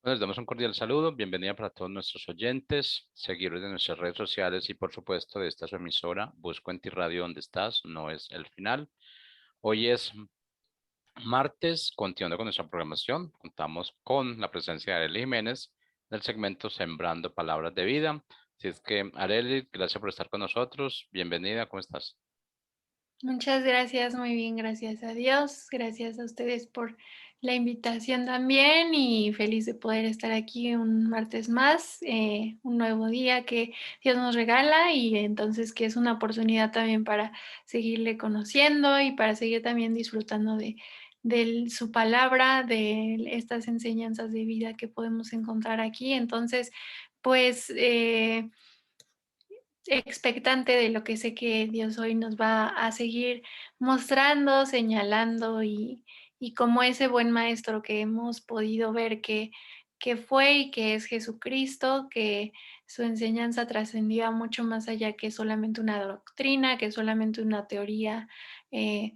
Bueno, les damos un cordial saludo, bienvenida para todos nuestros oyentes, seguidores de nuestras redes sociales y por supuesto de esta su emisora, Busco en ti Radio donde estás, no es el final. Hoy es martes, continuando con nuestra programación, contamos con la presencia de Arely Jiménez del segmento Sembrando Palabras de Vida. Así es que, Arely, gracias por estar con nosotros, bienvenida, ¿cómo estás? Muchas gracias, muy bien, gracias a Dios. Gracias a ustedes por la invitación también y feliz de poder estar aquí un martes más, un nuevo día que Dios nos regala y entonces que es una oportunidad también para seguirle conociendo y para seguir también disfrutando de su palabra, de estas enseñanzas de vida que podemos encontrar aquí. Entonces, pues expectante de lo que sé que Dios hoy nos va a seguir mostrando, señalando y como ese buen maestro que hemos podido ver que fue y que es Jesucristo, que su enseñanza trascendía mucho más allá que solamente una doctrina, que solamente una teoría eh,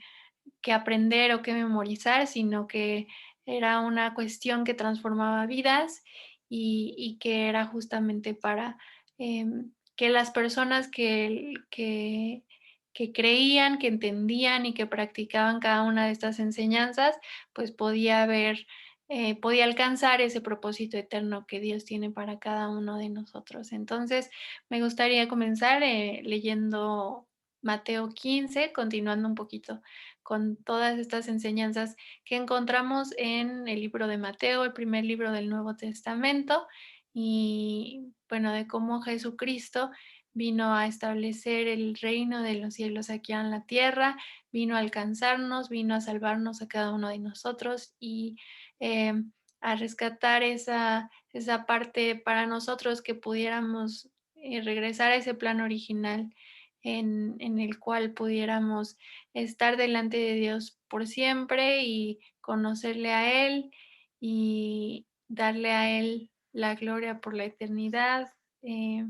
que aprender o que memorizar, sino que era una cuestión que transformaba vidas y que era justamente para que las personas que creían, que entendían y que practicaban cada una de estas enseñanzas, pues podía haber, podía alcanzar ese propósito eterno que Dios tiene para cada uno de nosotros. Entonces, me gustaría comenzar leyendo Mateo 15, continuando un poquito con todas estas enseñanzas que encontramos en el libro de Mateo, el primer libro del Nuevo Testamento, y bueno, de cómo Jesucristo vino a establecer el reino de los cielos aquí en la tierra, vino a alcanzarnos, vino a salvarnos a cada uno de nosotros y eh, a rescatar esa parte para nosotros que pudiéramos regresar a ese plan original en el cual pudiéramos estar delante de Dios por siempre y conocerle a Él y darle a Él la gloria por la eternidad. Eh,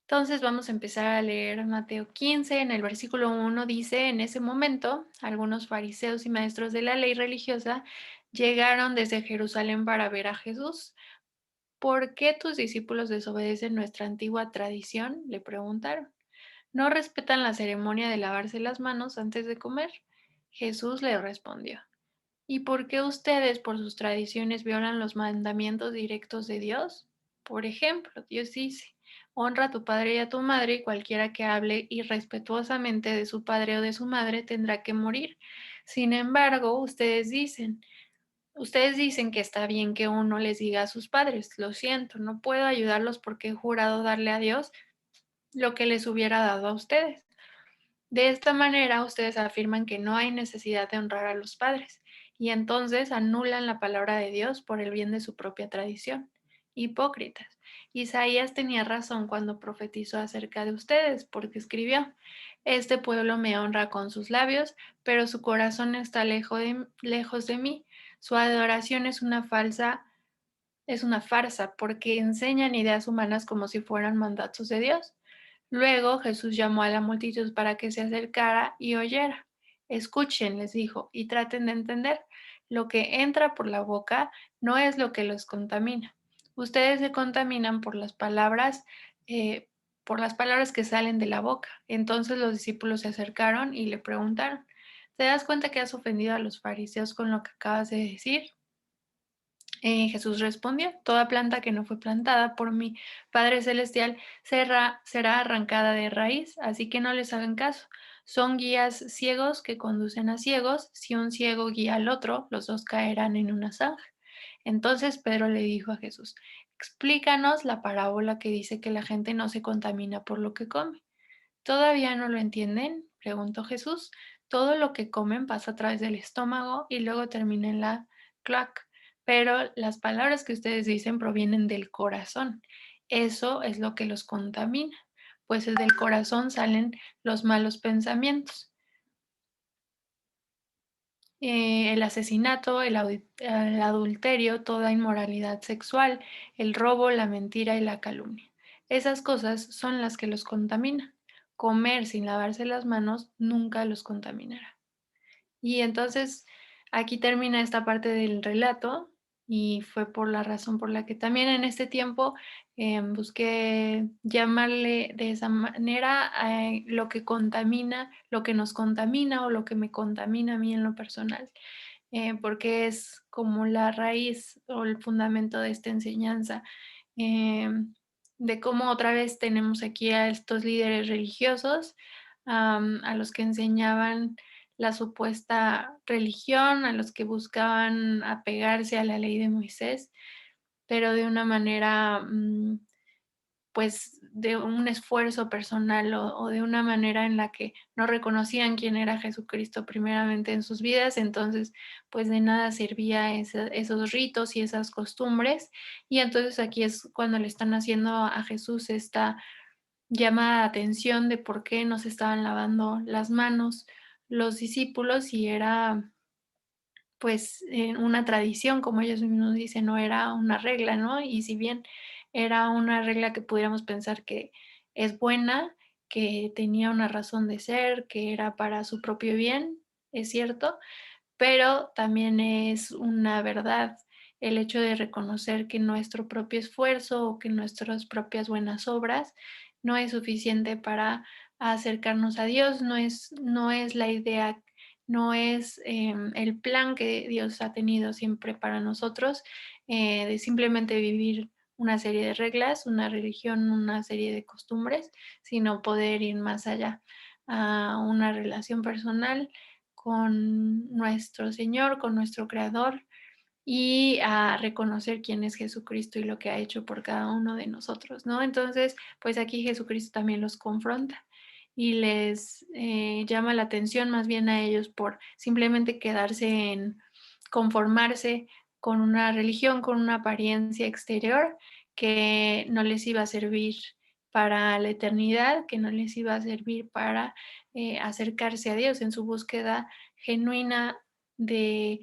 entonces vamos a empezar a leer Mateo 15. En el versículo 1 dice, en ese momento, algunos fariseos y maestros de la ley religiosa llegaron desde Jerusalén para ver a Jesús. ¿Por qué tus discípulos desobedecen nuestra antigua tradición?, le preguntaron. ¿No respetan la ceremonia de lavarse las manos antes de comer? Jesús le respondió, ¿y por qué ustedes por sus tradiciones violan los mandamientos directos de Dios? Por ejemplo, Dios dice, honra a tu padre y a tu madre, y cualquiera que hable irrespetuosamente de su padre o de su madre tendrá que morir. Sin embargo, ustedes dicen que está bien que uno les diga a sus padres, lo siento, no puedo ayudarlos porque he jurado darle a Dios lo que les hubiera dado a ustedes. De esta manera, ustedes afirman que no hay necesidad de honrar a los padres y entonces anulan la palabra de Dios por el bien de su propia tradición. Hipócritas. Isaías tenía razón cuando profetizó acerca de ustedes, porque escribió, este pueblo me honra con sus labios, pero su corazón está lejos de mí. Su adoración es una farsa, porque enseñan ideas humanas como si fueran mandatos de Dios. Luego Jesús llamó a la multitud para que se acercara y oyera. Escuchen, les dijo, y traten de entender. Lo que entra por la boca no es lo que los contamina. Ustedes se contaminan por las palabras que salen de la boca. Entonces los discípulos se acercaron y le preguntaron, ¿te das cuenta que has ofendido a los fariseos con lo que acabas de decir? Jesús respondió, toda planta que no fue plantada por mi Padre Celestial será arrancada de raíz, así que no les hagan caso. Son guías ciegos que conducen a ciegos. Si un ciego guía al otro, los dos caerán en una zanja. Entonces Pedro le dijo a Jesús, explícanos la parábola que dice que la gente no se contamina por lo que come. ¿Todavía no lo entienden?, preguntó Jesús. Todo lo que comen pasa a través del estómago y luego termina en la cloaca, pero las palabras que ustedes dicen provienen del corazón. Eso es lo que los contamina, pues del corazón salen los malos pensamientos, el asesinato, el adulterio, toda inmoralidad sexual, el robo, la mentira y la calumnia. Esas cosas son las que los contaminan. Comer sin lavarse las manos nunca los contaminará. Y entonces aquí termina esta parte del relato. y fue por la razón por la que también en este tiempo busqué llamarle de esa manera a lo que contamina, lo que nos contamina o lo que me contamina a mí en lo personal, porque es como la raíz o el fundamento de esta enseñanza, de cómo otra vez tenemos aquí a estos líderes religiosos, a los que enseñaban la supuesta religión, a los que buscaban apegarse a la ley de Moisés, pero de una manera, pues, de un esfuerzo personal o de una manera en la que no reconocían quién era Jesucristo primeramente en sus vidas. Entonces, pues, de nada servía esos ritos y esas costumbres. Y entonces aquí es cuando le están haciendo a Jesús esta llamada de atención de por qué no se estaban lavando las manos los discípulos, y era pues, una tradición, como ellos mismos dicen, no era una regla, ¿no? Y si bien era una regla que pudiéramos pensar que es buena, que tenía una razón de ser, que era para su propio bien, es cierto, pero también es una verdad el hecho de reconocer que nuestro propio esfuerzo o que nuestras propias buenas obras no es suficiente para acercarnos a Dios, no es la idea, no es, el plan que Dios ha tenido siempre para nosotros, de simplemente vivir una serie de reglas, una religión, una serie de costumbres, sino poder ir más allá a una relación personal con nuestro Señor, con nuestro Creador, y a reconocer quién es Jesucristo y lo que ha hecho por cada uno de nosotros, ¿no? Entonces, pues aquí Jesucristo también los confronta y les llama la atención más bien a ellos por simplemente quedarse en conformarse con una religión, con una apariencia exterior que no les iba a servir para la eternidad, que no les iba a servir para acercarse a Dios en su búsqueda genuina de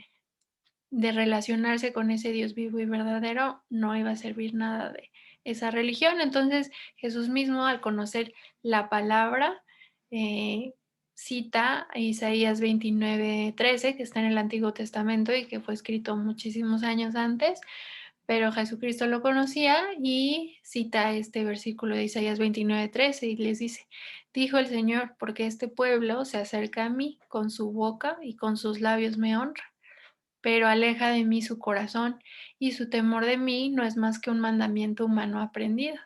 relacionarse con ese Dios vivo y verdadero, no iba a servir nada de esa religión. Entonces, Jesús mismo, al conocer la palabra, eh, cita a Isaías 29:13, que está en el Antiguo Testamento y que fue escrito muchísimos años antes, pero Jesucristo lo conocía y cita este versículo de Isaías 29:13 y les dice: "Dijo el Señor, porque este pueblo se acerca a mí, con su boca y con sus labios me honra, pero aleja de mí su corazón, y su temor de mí no es más que un mandamiento humano aprendido".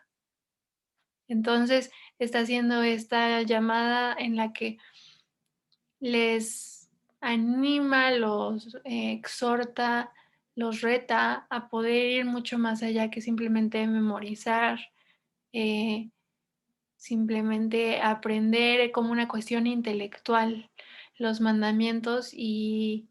Entonces, está haciendo esta llamada en la que les anima, los exhorta, los reta a poder ir mucho más allá que simplemente memorizar, eh, simplemente aprender como una cuestión intelectual los mandamientos, y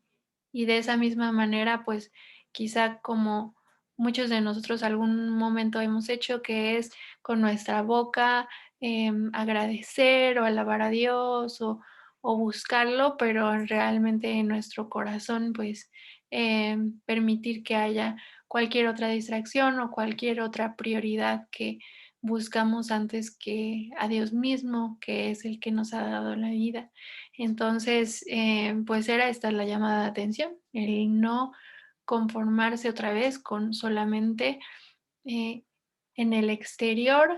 de esa misma manera, pues, quizá como muchos de nosotros algún momento hemos hecho, que es con nuestra boca, agradecer o alabar a Dios o buscarlo, pero realmente en nuestro corazón, pues, permitir que haya cualquier otra distracción o cualquier otra prioridad que buscamos antes que a Dios mismo, que es el que nos ha dado la vida. Entonces, pues era esta la llamada de atención, el no conformarse otra vez con solamente eh, en el exterior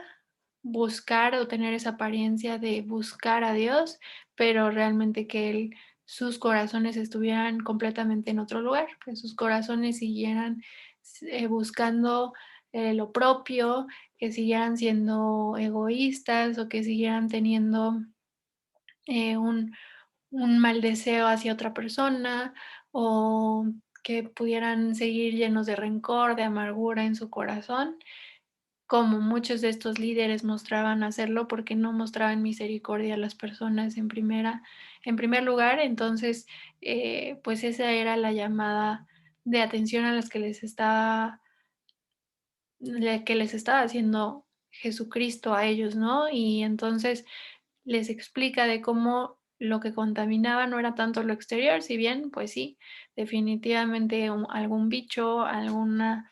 buscar o tener esa apariencia de buscar a Dios, pero realmente que sus corazones estuvieran completamente en otro lugar, que sus corazones siguieran buscando lo propio, que siguieran siendo egoístas o que siguieran teniendo un mal deseo hacia otra persona, o que pudieran seguir llenos de rencor, de amargura en su corazón, como muchos de estos líderes mostraban hacerlo, porque no mostraban misericordia a las personas en primer lugar. Entonces, pues esa era la llamada de atención a las que les estaba haciendo Jesucristo a ellos, ¿no? Y entonces les explica de cómo lo que contaminaba no era tanto lo exterior, si bien, pues sí, definitivamente algún bicho, alguna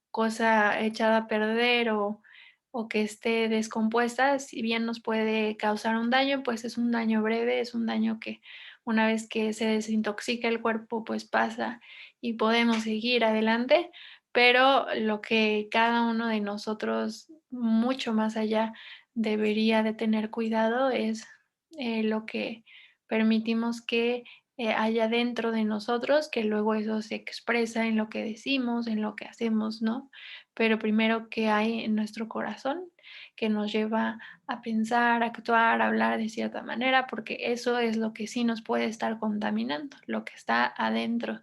cosa echada a perder o que esté descompuesta, si bien nos puede causar un daño, pues es un daño breve, es un daño que una vez que se desintoxica el cuerpo, pues pasa y podemos seguir adelante, pero lo que cada uno de nosotros, mucho más allá, debería de tener cuidado es lo que permitimos que haya dentro de nosotros, que luego eso se expresa en lo que decimos, en lo que hacemos, ¿no? Pero primero, ¿qué hay en nuestro corazón que nos lleva a pensar, a actuar, a hablar de cierta manera? Porque eso es lo que sí nos puede estar contaminando, lo que está adentro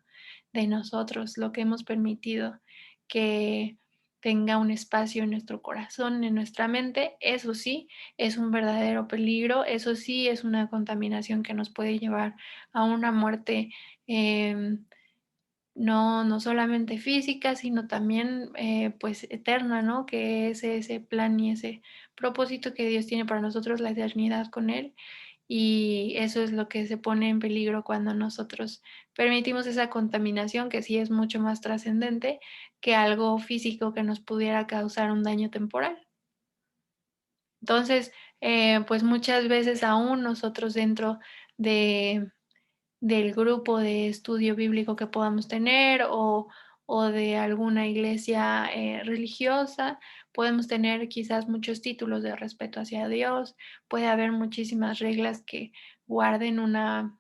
de nosotros, lo que hemos permitido que tenga un espacio en nuestro corazón, en nuestra mente, eso sí es un verdadero peligro, eso sí es una contaminación que nos puede llevar a una muerte, no solamente física, sino también, pues, eterna, ¿no? Que es ese plan y ese propósito que Dios tiene para nosotros, la eternidad con Él. Y eso es lo que se pone en peligro cuando nosotros permitimos esa contaminación, que sí es mucho más trascendente que algo físico que nos pudiera causar un daño temporal. Entonces, pues, muchas veces aún nosotros dentro de del grupo de estudio bíblico que podamos tener o de alguna iglesia, religiosa. Podemos tener quizás muchos títulos de respeto hacia Dios, puede haber muchísimas reglas que guarden una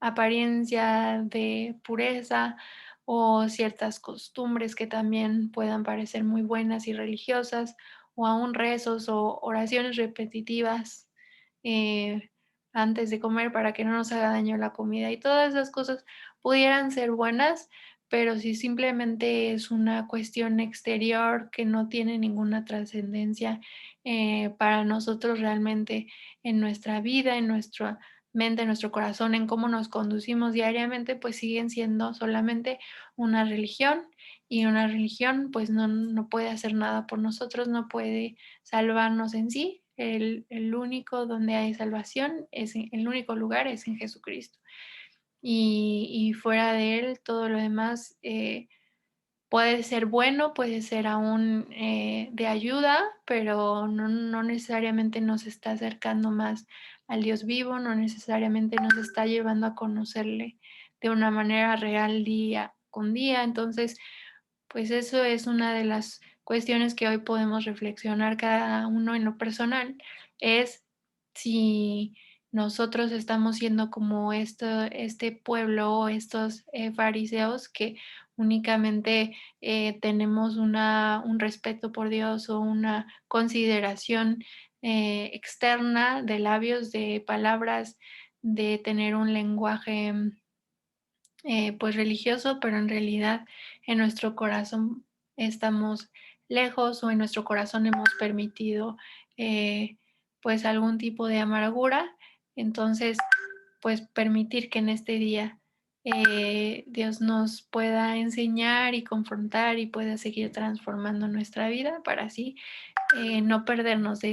apariencia de pureza o ciertas costumbres que también puedan parecer muy buenas y religiosas, o aún rezos o oraciones repetitivas eh, antes de comer para que no nos haga daño la comida. Y todas esas cosas pudieran ser buenas, pero si simplemente es una cuestión exterior que no tiene ninguna trascendencia para nosotros realmente en nuestra vida, en nuestra mente, en nuestro corazón, en cómo nos conducimos diariamente, pues siguen siendo solamente una religión, y una religión pues no puede hacer nada por nosotros, no puede salvarnos en sí. El único donde hay salvación, el único lugar es en Jesucristo. Y fuera de Él, todo lo demás puede ser bueno, puede ser aún de ayuda, pero no necesariamente nos está acercando más al Dios vivo, no necesariamente nos está llevando a conocerle de una manera real día con día. Entonces, pues eso es una de las cuestiones que hoy podemos reflexionar cada uno en lo personal, es si nosotros estamos siendo como este pueblo o estos fariseos que únicamente tenemos un respeto por Dios o una consideración externa de labios, de palabras, de tener un lenguaje pues religioso, pero en realidad en nuestro corazón estamos lejos o en nuestro corazón hemos permitido eh, pues algún tipo de amargura. Entonces, pues permitir que en este día Dios nos pueda enseñar y confrontar y pueda seguir transformando nuestra vida para así no perdernos de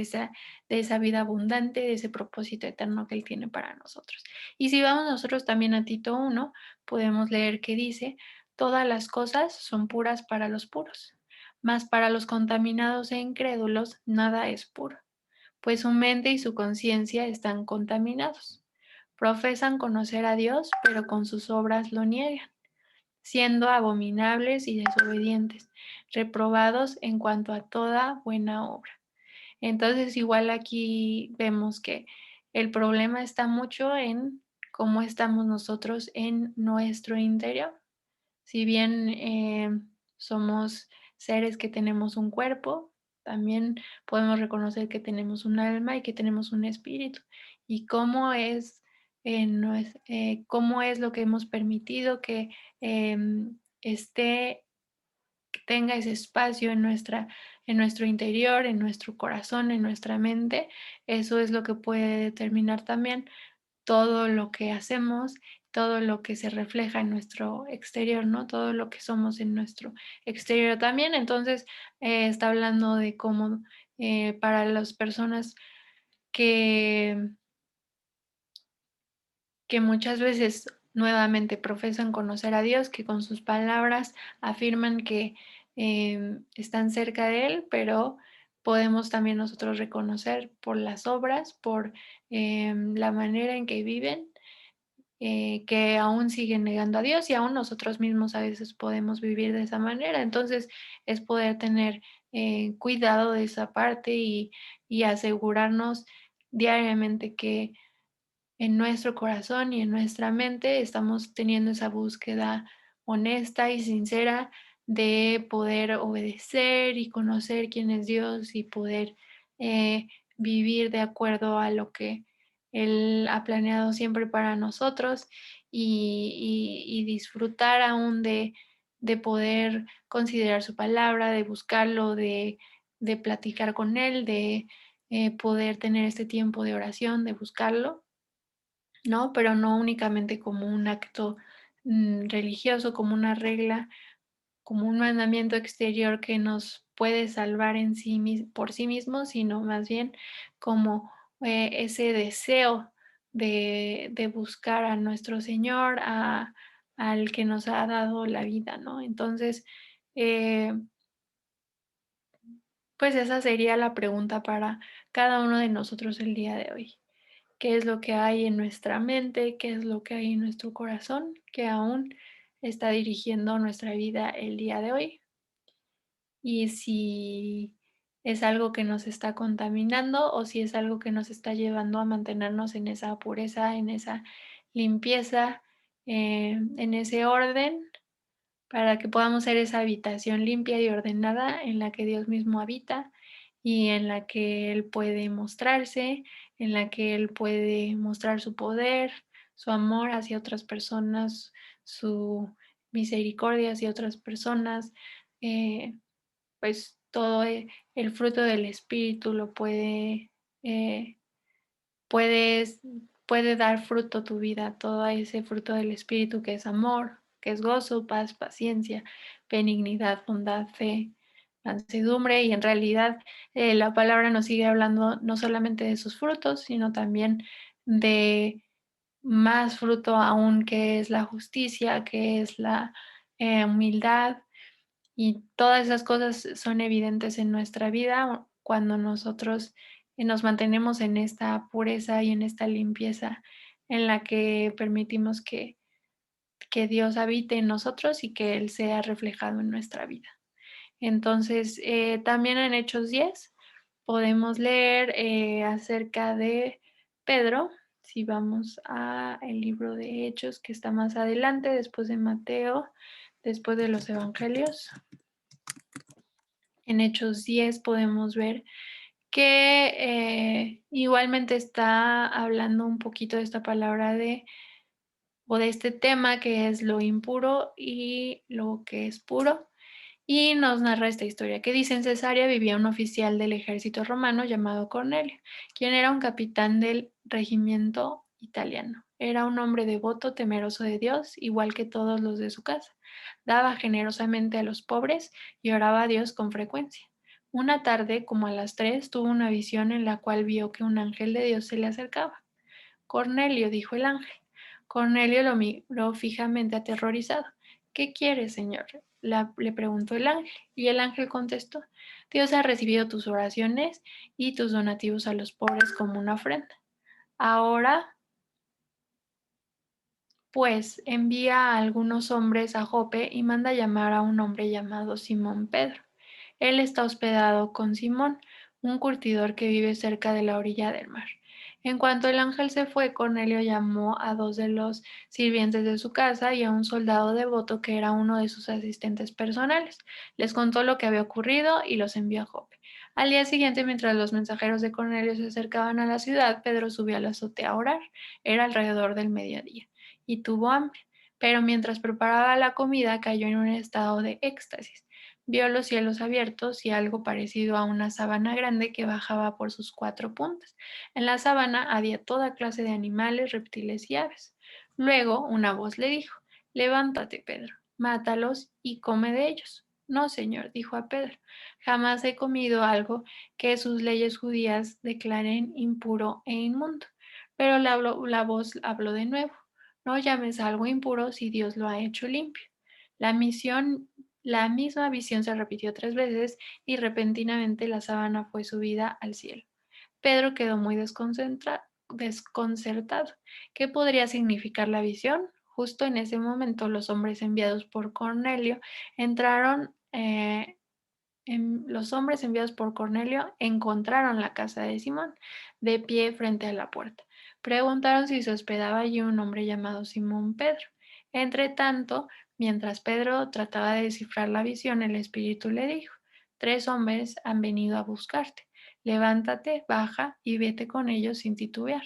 esa vida abundante, de ese propósito eterno que Él tiene para nosotros. Y si vamos nosotros también a Tito 1, podemos leer que dice, todas las cosas son puras para los puros, mas para los contaminados e incrédulos nada es puro, pues su mente y su conciencia están contaminados. Profesan conocer a Dios, pero con sus obras lo niegan, siendo abominables y desobedientes, reprobados en cuanto a toda buena obra. Entonces, igual aquí vemos que el problema está mucho en cómo estamos nosotros en nuestro interior. Si bien somos seres que tenemos un cuerpo, también podemos reconocer que tenemos un alma y que tenemos un espíritu. Y cómo es lo que hemos permitido que esté que tenga ese espacio en nuestro interior, en nuestro corazón, en nuestra mente. Eso es lo que puede determinar también todo lo que hacemos, todo lo que se refleja en nuestro exterior, ¿no? Todo lo que somos en nuestro exterior también. Entonces, está hablando de cómo para las personas que que muchas veces nuevamente profesan conocer a Dios, que con sus palabras afirman que están cerca de Él, pero podemos también nosotros reconocer por las obras, por la manera en que viven, que aún siguen negando a Dios y aún nosotros mismos a veces podemos vivir de esa manera. Entonces, es poder tener cuidado de esa parte y asegurarnos diariamente que en nuestro corazón y en nuestra mente estamos teniendo esa búsqueda honesta y sincera de poder obedecer y conocer quién es Dios y poder vivir de acuerdo a lo que Él ha planeado siempre para nosotros y disfrutar aún de poder considerar su palabra, de buscarlo, de platicar con Él, de poder tener este tiempo de oración, de buscarlo, ¿no? Pero no únicamente como un acto, religioso, como una regla, como un mandamiento exterior que nos puede salvar en sí por sí mismo, sino más bien como, ese deseo de buscar a nuestro Señor, al que nos ha dado la vida, ¿no? Entonces, eh, pues esa sería la pregunta para cada uno de nosotros el día de hoy. ¿Qué es lo que hay en nuestra mente? ¿Qué es lo que hay en nuestro corazón que aún está dirigiendo nuestra vida el día de hoy? Y si es algo que nos está contaminando o si es algo que nos está llevando a mantenernos en esa pureza, en esa limpieza, en ese orden, para que podamos ser esa habitación limpia y ordenada en la que Dios mismo habita y en la que Él puede mostrarse, en la que Él puede mostrar su poder, su amor hacia otras personas, su misericordia hacia otras personas. Pues todo el fruto del Espíritu lo eh, puedes, puede dar fruto tu vida, todo ese fruto del Espíritu que es amor, que es gozo, paz, paciencia, benignidad, bondad, fe, mansedumbre. Y en realidad la palabra nos sigue hablando no solamente de sus frutos, sino también de más fruto aún, que es la justicia, que es la humildad, y todas esas cosas son evidentes en nuestra vida cuando nosotros nos mantenemos en esta pureza y en esta limpieza en la que permitimos que Dios habite en nosotros y que Él sea reflejado en nuestra vida. Entonces, también en Hechos 10 podemos leer acerca de Pedro. Si vamos a el libro de Hechos, que está más adelante, después de Mateo, después de los Evangelios. En Hechos 10 podemos ver que igualmente está hablando un poquito de esta palabra o de este tema que es lo impuro y lo que es puro. Y nos narra esta historia que dice: en Cesarea vivía un oficial del ejército romano llamado Cornelio, quien era un capitán del regimiento italiano. Era un hombre devoto, temeroso de Dios, igual que todos los de su casa. Daba generosamente a los pobres y oraba a Dios con frecuencia. Una tarde, como a las 3, tuvo una visión en la cual vio que un ángel de Dios se le acercaba. Cornelio, dijo el ángel. Cornelio lo miró fijamente aterrorizado. ¿Qué quieres, señor? Le preguntó el ángel, y el ángel contestó: Dios ha recibido tus oraciones y tus donativos a los pobres como una ofrenda. Ahora, pues, envía a algunos hombres a Jope y manda llamar a un hombre llamado Simón Pedro. Él está hospedado con Simón, un curtidor que vive cerca de la orilla del mar. En cuanto el ángel se fue, Cornelio llamó a 2 de los sirvientes de su casa y a un soldado devoto que era uno de sus asistentes personales. Les contó lo que había ocurrido y los envió a Jope. Al día siguiente, mientras los mensajeros de Cornelio se acercaban a la ciudad, Pedro subió a la azotea a orar. Era alrededor del mediodía y tuvo hambre, pero mientras preparaba la comida cayó en un estado de éxtasis. Vio los cielos abiertos y algo parecido a una sábana grande que bajaba por sus 4 puntas. En la sábana había toda clase de animales, reptiles y aves. Luego una voz le dijo: Levántate, Pedro, mátalos y come de ellos. No, señor, dijo a Pedro, jamás he comido algo que sus leyes judías declaren impuro e inmundo. Pero la voz habló de nuevo: no llames algo impuro si Dios lo ha hecho limpio. La misión la misma visión se repitió 3 veces y repentinamente la sábana fue subida al cielo. Pedro quedó muy desconcertado. ¿Qué podría significar la visión? Justo en ese momento, los hombres enviados por Cornelio entraron. Los hombres enviados por Cornelio encontraron la casa de Simón de pie frente a la puerta. Preguntaron si se hospedaba allí un hombre llamado Simón Pedro. Entre tanto, mientras Pedro trataba de descifrar la visión, el Espíritu le dijo: Tres hombres han venido a buscarte. Levántate, baja y vete con ellos sin titubear.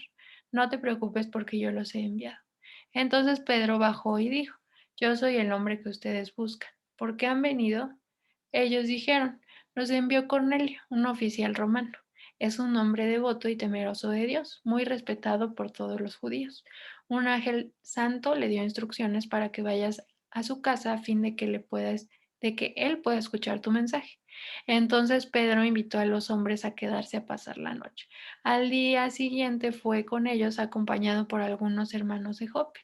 No te preocupes porque yo los he enviado. Entonces Pedro bajó y dijo: Yo soy el hombre que ustedes buscan. ¿Por qué han venido? Ellos dijeron: Nos envió Cornelio, un oficial romano. Es un hombre devoto y temeroso de Dios, muy respetado por todos los judíos. Un ángel santo le dio instrucciones para que vayas a su casa a fin de que él pueda escuchar tu mensaje. Entonces Pedro invitó a los hombres a quedarse a pasar la noche. Al día siguiente fue con ellos acompañado por algunos hermanos de Jope.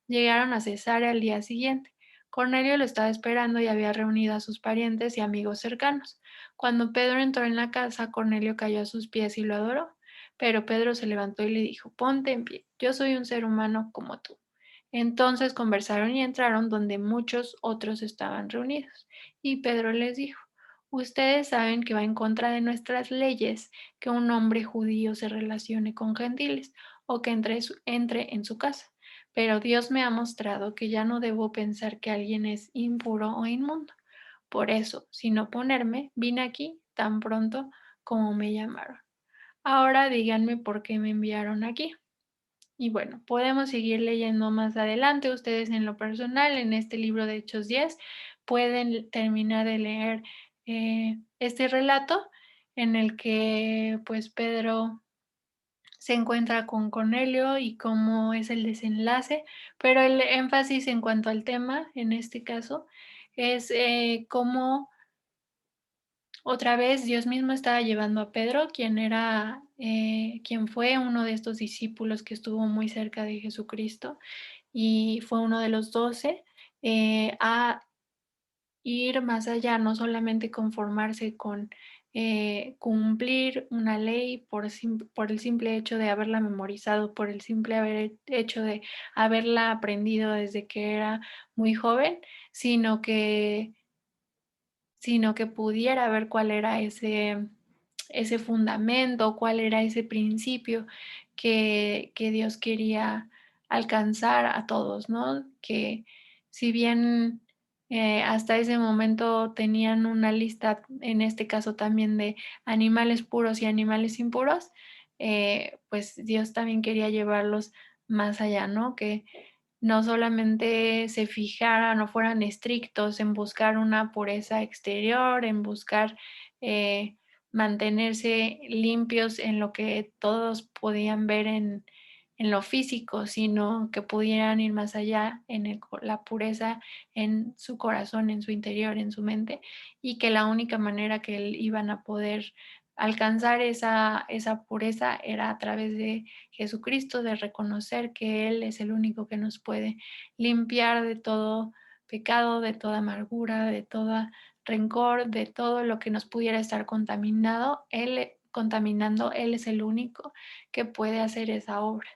Llegaron a Cesarea al día siguiente. Cornelio lo estaba esperando y había reunido a sus parientes y amigos cercanos. Cuando Pedro entró en la casa, Cornelio cayó a sus pies y lo adoró. Pero Pedro se levantó y le dijo: Ponte en pie, yo soy un ser humano como tú. Entonces conversaron y entraron donde muchos otros estaban reunidos. Y Pedro les dijo: Ustedes saben que va en contra de nuestras leyes que un hombre judío se relacione con gentiles o que entre en su casa. Pero Dios me ha mostrado que ya no debo pensar que alguien es impuro o inmundo. Por eso, sin oponerme, vine aquí tan pronto como me llamaron. Ahora díganme por qué me enviaron aquí. Y bueno, podemos seguir leyendo más adelante. Ustedes en lo personal, en este libro de Hechos 10, pueden terminar de leer este relato en el que pues Pedro se encuentra con Cornelio y cómo es el desenlace, pero el énfasis en cuanto al tema, en este caso, es cómo otra vez Dios mismo estaba llevando a Pedro, quien fue uno de estos discípulos que estuvo muy cerca de Jesucristo y fue uno de los 12, a ir más allá, no solamente conformarse con cumplir una ley por el simple hecho de haberla memorizado, por el simple hecho de haberla aprendido desde que era muy joven, sino que, sino que pudiera ver cuál era ese fundamento, cuál era ese principio que Dios quería alcanzar a todos, ¿no? Que si bien hasta ese momento tenían una lista, en este caso también de animales puros y animales impuros, pues Dios también quería llevarlos más allá, ¿no? Que no solamente se fijaran o fueran estrictos en buscar una pureza exterior, en buscar mantenerse limpios en lo que todos podían ver en lo físico, sino que pudieran ir más allá en la pureza en su corazón, en su interior, en su mente, y que la única manera que iban a poder alcanzar esa pureza era a través de Jesucristo, de reconocer que Él es el único que nos puede limpiar de todo pecado, de toda amargura, de todo rencor, de todo lo que nos pudiera estar contaminando, Él es el único que puede hacer esa obra,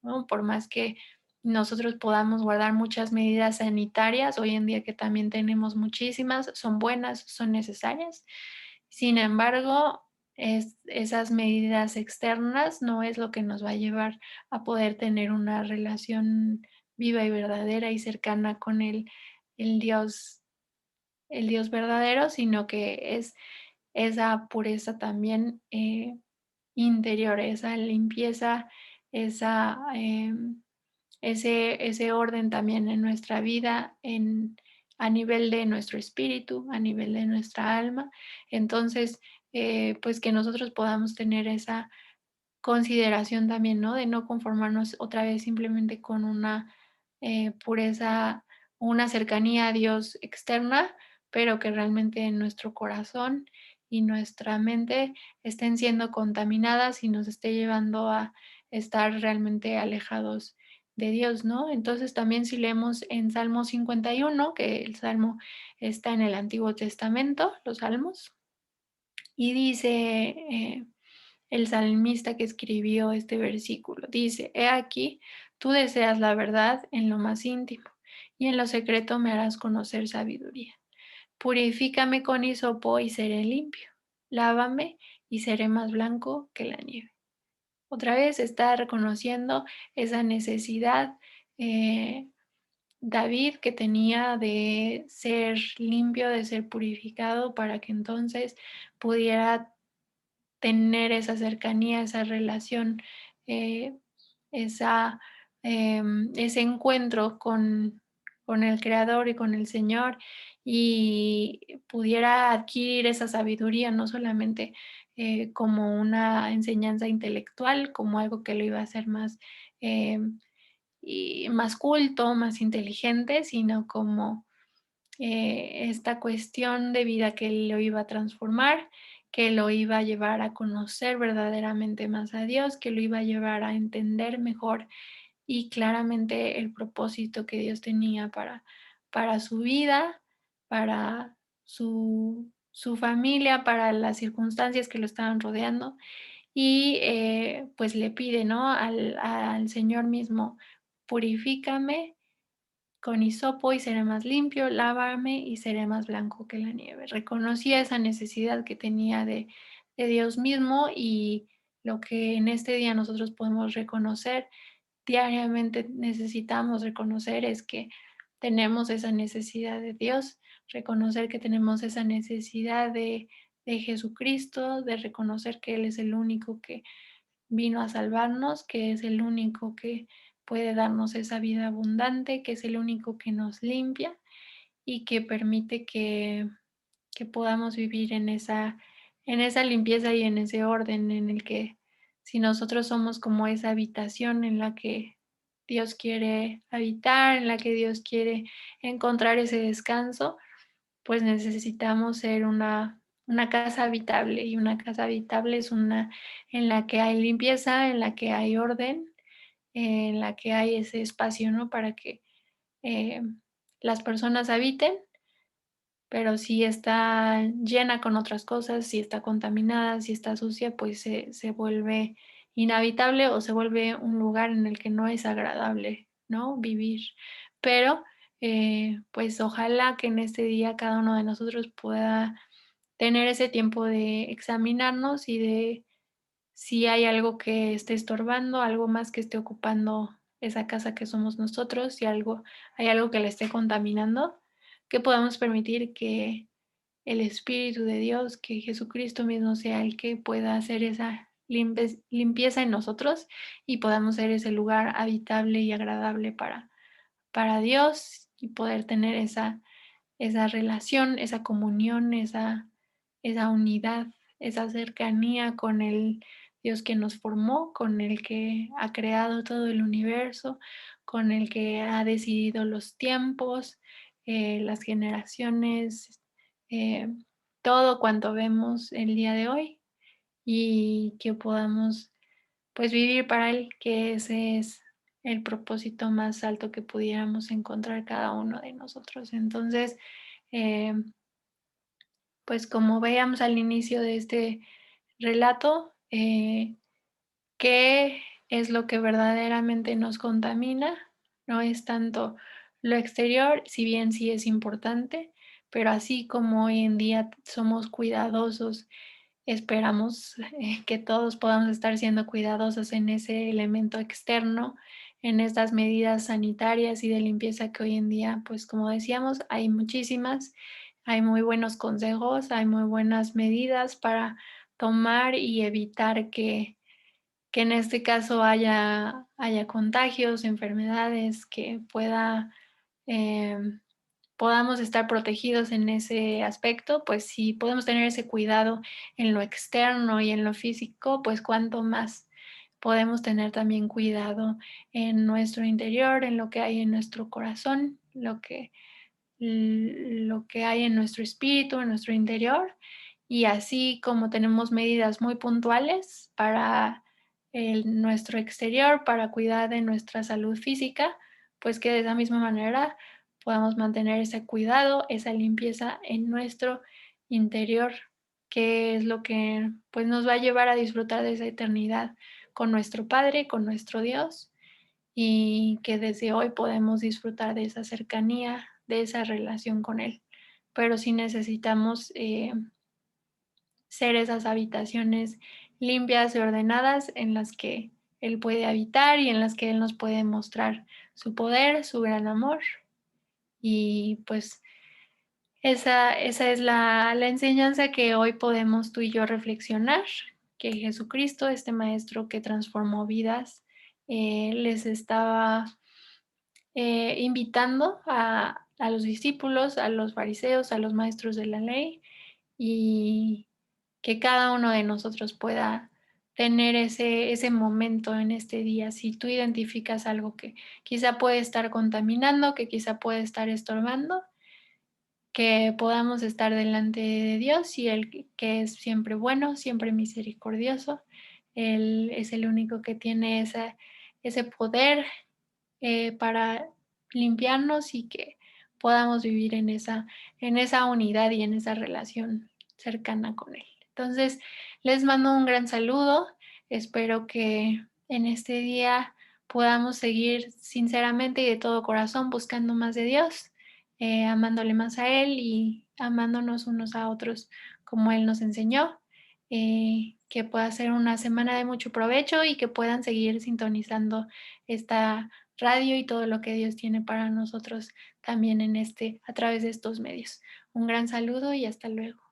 ¿no? Por más que nosotros podamos guardar muchas medidas sanitarias, hoy en día que también tenemos muchísimas, son buenas, son necesarias. Sin embargo, esas medidas externas no es lo que nos va a llevar a poder tener una relación viva y verdadera y cercana con el Dios, el Dios verdadero, sino que es esa pureza también interior, esa limpieza, esa, ese orden también en nuestra vida, a nivel de nuestro espíritu, a nivel de nuestra alma. Entonces, pues que nosotros podamos tener esa consideración también, ¿no? De no conformarnos otra vez simplemente con una pureza, una cercanía a Dios externa, pero que realmente en nuestro corazón y nuestra mente estén siendo contaminadas y nos esté llevando a estar realmente alejados de Dios, ¿no? Entonces también si leemos en Salmo 51, que el Salmo está en el Antiguo Testamento, los Salmos, y dice el salmista que escribió este versículo. Dice, he aquí, tú deseas la verdad en lo más íntimo, y en lo secreto me harás conocer sabiduría. Purifícame con hisopo y seré limpio. Lávame y seré más blanco que la nieve. Otra vez está reconociendo esa necesidad eh, David que tenía de ser limpio, de ser purificado para que entonces pudiera tener esa cercanía, esa relación, eh, esa, ese encuentro con el Creador y con el Señor y pudiera adquirir esa sabiduría, no solamente como una enseñanza intelectual, como algo que lo iba a hacer más, y más culto, más inteligente, sino como esta cuestión de vida que lo iba a transformar, que lo iba a llevar a conocer verdaderamente más a Dios, que lo iba a llevar a entender mejor y claramente el propósito que Dios tenía para su vida, para su familia, para las circunstancias que lo estaban rodeando. Y pues le pide, ¿no? Al Señor mismo, purifícame con hisopo y seré más limpio, lávame y seré más blanco que la nieve. Reconocía esa necesidad que tenía de Dios mismo y lo que en este día nosotros podemos reconocer, diariamente necesitamos reconocer es que tenemos esa necesidad de Dios, reconocer que tenemos esa necesidad de Jesucristo, de reconocer que Él es el único que vino a salvarnos, que es el único que puede darnos esa vida abundante, que es el único que nos limpia y que permite que podamos vivir en esa limpieza y en ese orden en el que si nosotros somos como esa habitación en la que Dios quiere habitar, en la que Dios quiere encontrar ese descanso, pues necesitamos ser una casa habitable y una casa habitable es una en la que hay limpieza, en la que hay orden, en la que hay ese espacio, ¿no? Para que eh, las personas habiten, pero si está llena con otras cosas, si está contaminada, si está sucia, pues se vuelve inhabitable o se vuelve un lugar en el que no es agradable, ¿no? Vivir. Pero, pues ojalá que en este día cada uno de nosotros pueda tener ese tiempo de examinarnos y de si hay algo que esté estorbando, algo más que esté ocupando esa casa que somos nosotros, si hay algo que la esté contaminando, que podamos permitir que el Espíritu de Dios, que Jesucristo mismo sea el que pueda hacer esa limpieza en nosotros y podamos ser ese lugar habitable y agradable para Dios y poder tener esa relación, esa comunión, esa unidad, esa cercanía con el Dios que nos formó, con el que ha creado todo el universo, con el que ha decidido los tiempos, las generaciones, eh, todo cuanto vemos el día de hoy y que podamos pues vivir para Él, que ese es el propósito más alto que pudiéramos encontrar cada uno de nosotros. Entonces, eh, pues como veíamos al inicio de este relato, ¿qué es lo que verdaderamente nos contamina? No es tanto lo exterior, si bien sí es importante, pero así como hoy en día somos cuidadosos, esperamos que todos podamos estar siendo cuidadosos en ese elemento externo, en estas medidas sanitarias y de limpieza que hoy en día, pues como decíamos, hay muchísimas, hay muy buenos consejos, hay muy buenas medidas para tomar y evitar que en este caso haya contagios, enfermedades, que em, podamos estar protegidos en ese aspecto, pues si podemos tener ese cuidado en lo externo y en lo físico, pues cuánto más podemos tener también cuidado en nuestro interior, en lo que hay en nuestro corazón, lo que hay en nuestro espíritu, en nuestro interior, y así como tenemos medidas muy puntuales para nuestro exterior, para cuidar de nuestra salud física, pues que de esa misma manera podamos mantener ese cuidado, esa limpieza en nuestro interior, que es lo que pues nos va a llevar a disfrutar de esa eternidad con nuestro Padre, con nuestro Dios, y que desde hoy podemos disfrutar de esa cercanía, de esa relación con Él. Pero sí necesitamos ser esas habitaciones limpias y ordenadas en las que Él puede habitar y en las que Él nos puede mostrar su poder, su gran amor. Y pues esa es la enseñanza que hoy podemos tú y yo reflexionar, que Jesucristo, este maestro que transformó vidas, les estaba invitando a los discípulos, a los fariseos, a los maestros de la ley, y que cada uno de nosotros pueda tener ese momento en este día. Si tú identificas algo que quizá puede estar contaminando, que quizá puede estar estorbando, que podamos estar delante de Dios y Él que es siempre bueno, siempre misericordioso. Él es el único que tiene ese poder para limpiarnos y que podamos vivir en esa unidad y en esa relación cercana con Él. Entonces, les mando un gran saludo. Espero que en este día podamos seguir sinceramente y de todo corazón buscando más de Dios, amándole más a Él y amándonos unos a otros como Él nos enseñó. Que pueda ser una semana de mucho provecho y que puedan seguir sintonizando esta radio y todo lo que Dios tiene para nosotros también a través de estos medios. Un gran saludo y hasta luego.